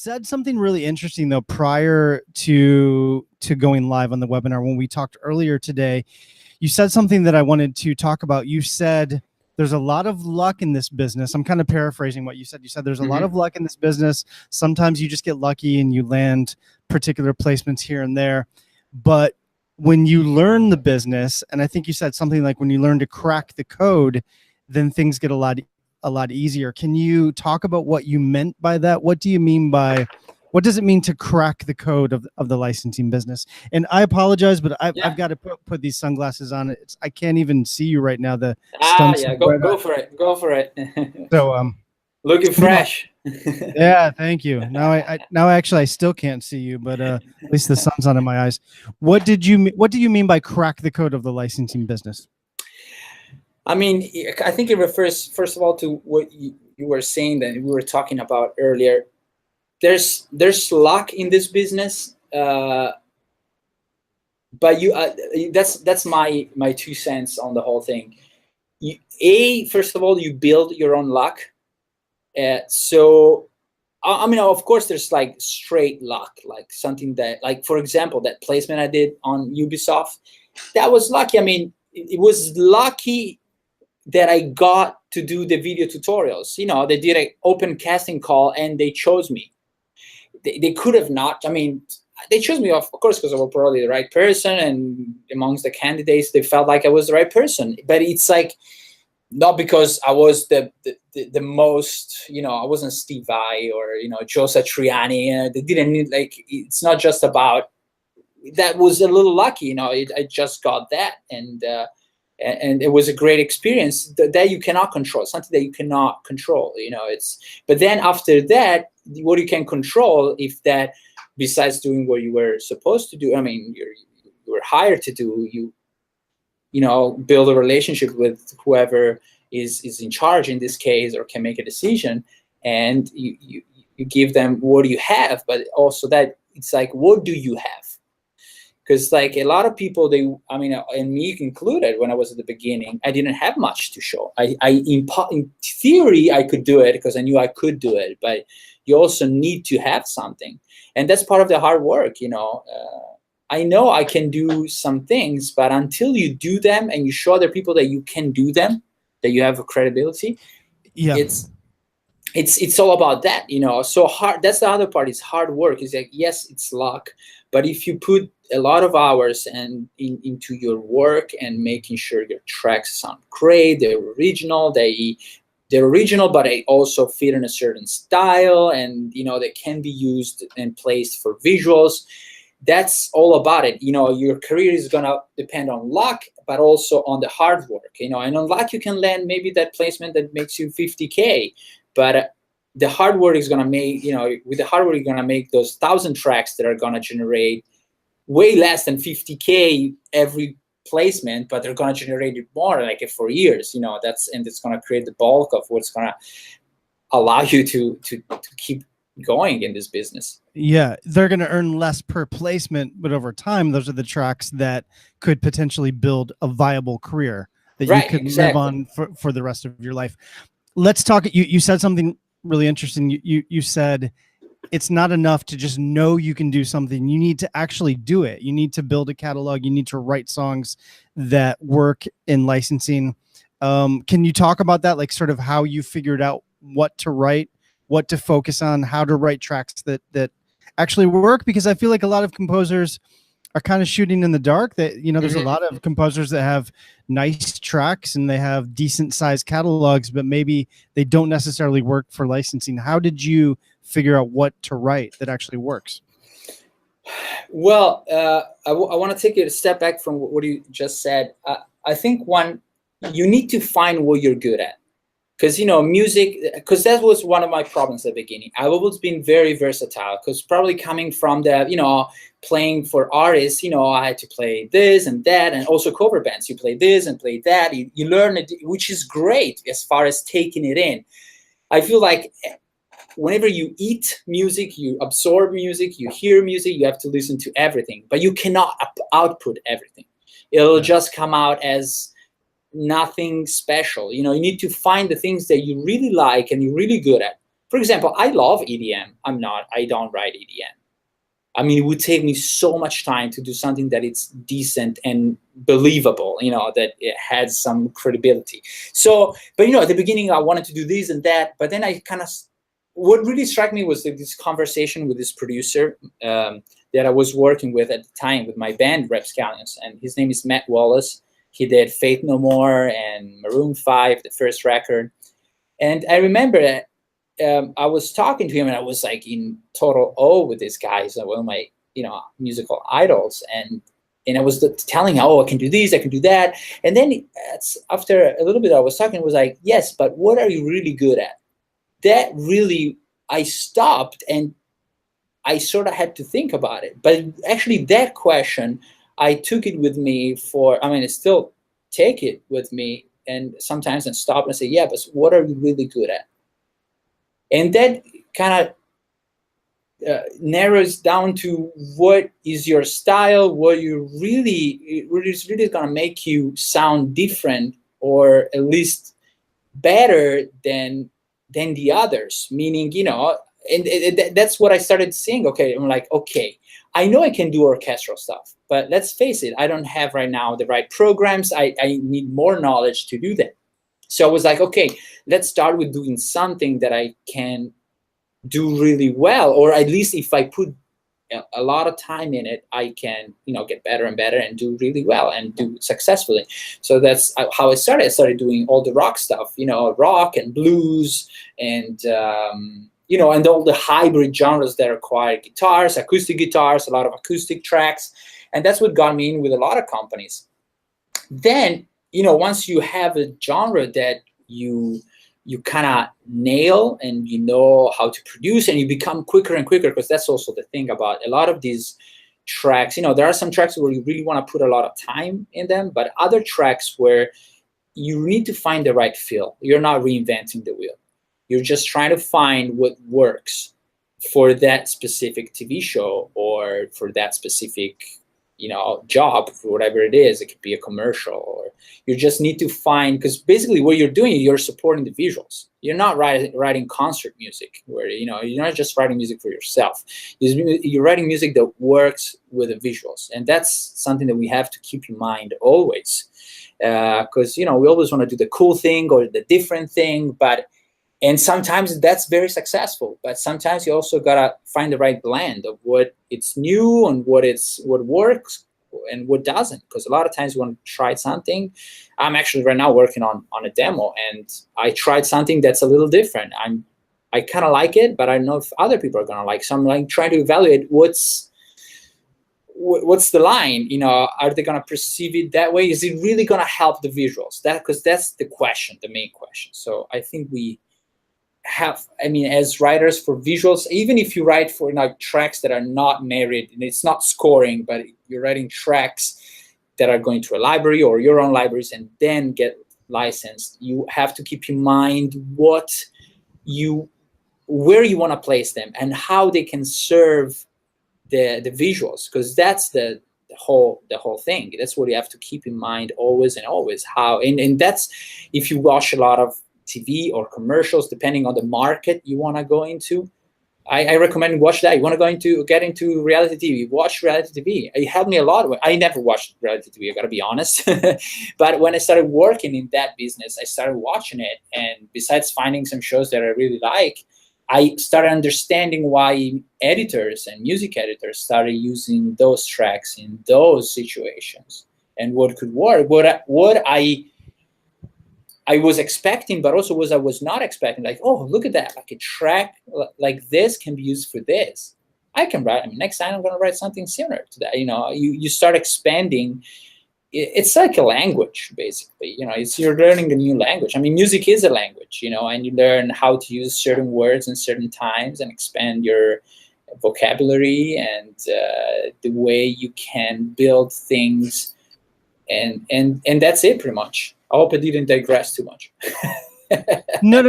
said something really interesting though prior to going live on the webinar when we talked earlier today. You said something that I wanted to talk about. You said there's a lot of luck in this business. I'm kind of paraphrasing what you said. You said there's a lot of luck in this business. Sometimes you just get lucky and you land particular placements here and there. But when you learn the business, and I think you said something like when you learn to crack the code, then things get a lot easier. Can you talk about what you meant by that? What do you mean by, what does it mean to crack the code of the licensing business? And I apologize, but I've got to put these sunglasses on. I can't even see you right now. The go for it. So looking fresh. Yeah, thank you. Now I still can't see you, but at least the sun's on in my eyes. What do you mean by crack the code of the licensing business? I mean, I think it refers, first of all, to what you were saying that we were talking about earlier. There's luck in this business, but that's my 2 cents on the whole thing. First of all, you build your own luck. So, I mean, of course, there's like straight luck, like something that, like, for example, that placement I did on Ubisoft, that was lucky. I mean, it was lucky that I got to do the video tutorials. You know, they did an open casting call and they chose me. They could have not. I mean, they chose me, of course, because I was probably the right person, and amongst the candidates, they felt like I was the right person. But it's like, not because I was the most, you know, I wasn't Steve Vai or, you know, Joe Satriani. They didn't need, like, it's not just about, that was a little lucky, you know, I just got that. And it was a great experience that you cannot control, something that you cannot control, you know. But then after that, what you can control, if that, besides doing what you were supposed to do, I mean, you were hired to do, you know, build a relationship with whoever is in charge in this case, or can make a decision, and you give them what you have, but also that it's like, what do you have? Because like a lot of people, I mean, and me included, when I was at the beginning, I didn't have much to show. In theory, I could do it because I knew I could do it, but you also need to have something. And that's part of the hard work, you know. I know I can do some things, but until you do them and you show other people that you can do them, that you have a credibility, it's all about that, you know. So hard. That's the other part. It's hard work. It's like, yes, it's luck, but if you put a lot of hours into your work and making sure your tracks sound great, they're original, but they also fit in a certain style, and you know, they can be used and placed for visuals. That's all about it. You know, your career is gonna depend on luck, but also on the hard work. You know, and on luck you can land maybe that placement that makes you 50K, but the hard work is gonna make, you know, with the hard work you're gonna make those 1,000 tracks that are gonna generate way less than 50K every placement, but they're gonna generate it more, like for years. You know, and it's gonna create the bulk of what's gonna allow you to keep going in this business. Yeah, they're going to earn less per placement, but over time, those are the tracks that could potentially build a viable career that you could live on for the rest of your life. Let's talk. You said something really interesting. You said it's not enough to just know you can do something. You need to actually do it. You need to build a catalog. You need to write songs that work in licensing. Can you talk about that? Like sort of how you figured out what to write, what to focus on, how to write tracks that actually work? Because I feel like a lot of composers are kind of shooting in the dark. That, you know, there's a lot of composers that have nice tracks and they have decent sized catalogs, but maybe they don't necessarily work for licensing. How did you figure out what to write that actually works? Well, I want to take a step back from what you just said. I think you need to find what you're good at. Because, you know, music, because that was one of my problems at the beginning. I've always been very versatile, because probably coming from the, you know, playing for artists, you know, I had to play this and that, and also cover bands. You play this and play that. You learn it, which is great as far as taking it in. I feel like whenever you eat music, you absorb music, you hear music, you have to listen to everything, but you cannot output everything. It'll just come out as nothing special. You know, you need to find the things that you really like and you're really good at, For example, I love EDM. I don't write EDM. I mean, it would take me so much time to do something that it's decent and believable, that it has some credibility. So, but at the beginning, I wanted to do this and that, but then I kind of, what really struck me was this conversation with this producer that I was working with at the time with my band, Rapscallions, and his name is Matt Wallace. He did Faith No More and Maroon 5, the first record. And I remember that I was talking to him, and I was like in total awe with this guy. He's one of my, musical idols, and I was telling him, oh, I can do this, I can do that. And then after a little bit, I was talking, was like, yes, but what are you really good at? That really, I stopped and I sort of had to think about it. But actually, that question, I took it with me I still take it with me, and sometimes I stop and say, yeah, but what are you really good at? And that kind of narrows down to what is your style, what is really going to make you sound different, or at least better than the others. Meaning, and that's what I started seeing. Okay, I'm like, okay, I know I can do orchestral stuff, but let's face it, I don't have right now the right programs. I need more knowledge to do that. So I was like, okay, let's start with doing something that I can do really well, or at least if I put a lot of time in it, I can, get better and better and do really well and do successfully. So that's how I started. I started doing all the rock stuff, rock and blues and, and all the hybrid genres that require guitars, acoustic guitars, a lot of acoustic tracks. And that's what got me in with a lot of companies. Then, once you have a genre that you kind of nail and you know how to produce, and you become quicker and quicker, because that's also the thing about a lot of these tracks. There are some tracks where you really want to put a lot of time in them, but other tracks where you need to find the right feel. You're not reinventing the wheel. You're just trying to find what works for that specific TV show or for that specific job, for whatever it is. It could be a commercial, or you just need to find, because basically what you're doing, you're supporting the visuals. You're not writing concert music where, you're not just writing music for yourself. You're writing music that works with the visuals. And that's something that we have to keep in mind always. Because, we always want to do the cool thing or the different thing, and sometimes that's very successful, but sometimes you also gotta find the right blend of what it's new and what works and what doesn't. Because a lot of times you want to try something. I'm actually right now working on a demo, and I tried something that's a little different. I kind of like it, but I don't know if other people are gonna like. So I'm like trying to evaluate what's the line. Are they gonna perceive it that way? Is it really gonna help the visuals? Because that's the question, the main question. So I think we have, as writers for visuals, even if you write for tracks that are not married and it's not scoring, but you're writing tracks that are going to a library or your own libraries and then get licensed, you have to keep in mind where you want to place them and how they can serve the visuals, because that's the whole thing. That's what you have to keep in mind always and always. How and that's, if you watch a lot of TV or commercials, depending on the market you want to go into, I recommend watch that. You want to get into reality TV, watch reality TV. It helped me a lot. I never watched reality TV, I gotta be honest. But when I started working in that business, I started watching it, and besides finding some shows that I really like, I started understanding why editors and music editors started using those tracks in those situations and what could work. What I was expecting, but also I was not expecting. Like, oh, look at that! Like a track like this can be used for this. I can write. Next time I'm going to write something similar to that. You start expanding. It's like a language, basically. You're learning a new language. Music is a language. And you learn how to use certain words in certain times and expand your vocabulary and the way you can build things. And that's it, pretty much. I hope I didn't digress too much. No,